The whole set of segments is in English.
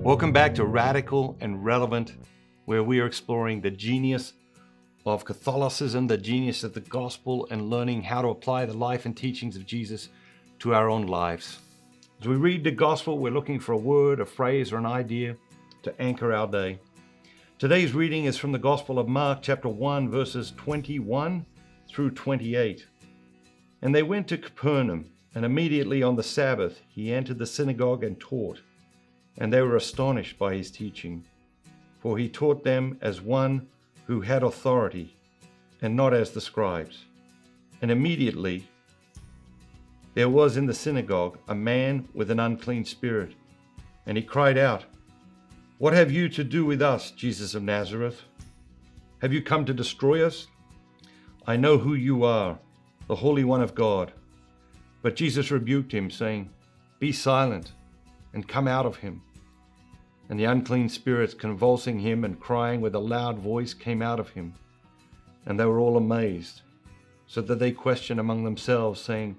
Welcome back to Radical and Relevant, where we are exploring the genius of Catholicism, the genius of the gospel, and learning how to apply the life and teachings of Jesus to our own lives. As we read the gospel, we're looking for a word, a phrase, or an idea to anchor our day. Today's reading is from the Gospel of Mark, chapter 1, verses 21 through 28. And they went to Capernaum, and immediately on the Sabbath he entered the synagogue and taught. And they were astonished by his teaching, for he taught them as one who had authority, and not as the scribes. And immediately there was in the synagogue a man with an unclean spirit, and he cried out, "What have you to do with us, Jesus of Nazareth? Have you come to destroy us? I know who you are, the Holy One of God." But Jesus rebuked him, saying, "Be silent, and come out of him." And the unclean spirits, convulsing him and crying with a loud voice, came out of him. And they were all amazed, so that they questioned among themselves, saying,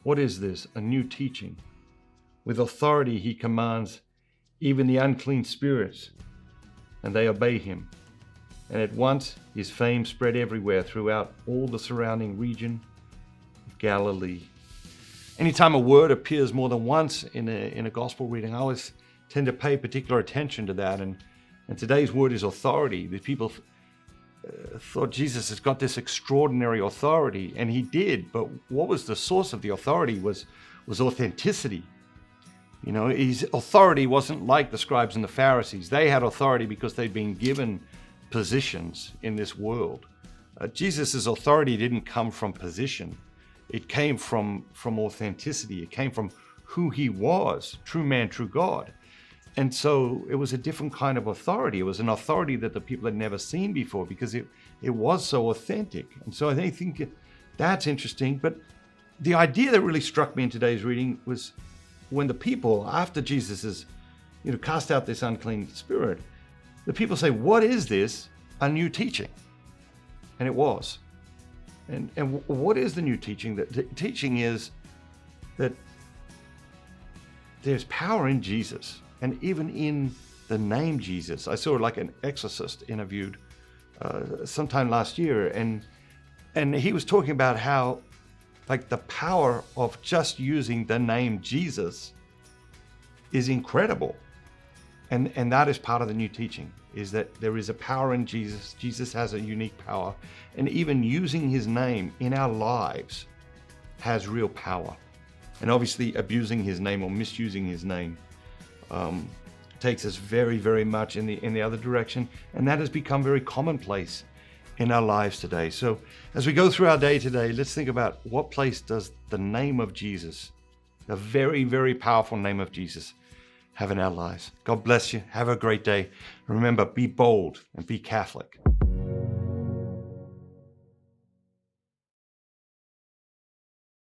"What is this, a new teaching? With authority he commands even the unclean spirits, and they obey him." And at once his fame spread everywhere throughout all the surrounding region of Galilee. Anytime a word appears more than once in a gospel reading, I always tend to pay particular attention to that. And today's word is authority. The people thought Jesus has got this extraordinary authority, and he did. But what was the source of the authority was authenticity. You know, his authority wasn't like the scribes and the Pharisees. They had authority because they'd been given positions in this world. Jesus' authority didn't come from position. It came from authenticity. It came from who he was, true man, true God. And so it was a different kind of authority. It was an authority that the people had never seen before because it was so authentic. And so I think that's interesting. But the idea that really struck me in today's reading was when the people, after Jesus has cast out this unclean spirit, the people say, "What is this, a new teaching?" And it was. And what is the new teaching? The teaching is that there's power in Jesus, and even in the name Jesus. I saw like an exorcist interviewed sometime last year, and he was talking about how like the power of just using the name Jesus is incredible. And that is part of the new teaching, is that there is a power in Jesus. Jesus has a unique power, and even using his name in our lives has real power. And obviously abusing his name or misusing his name takes us very, very much in the other direction. And that has become very commonplace in our lives today. So as we go through our day today, let's think about what place does the name of Jesus, the very, very powerful name of Jesus, have in our lives. God bless you. Have a great day. Remember, be bold and be Catholic.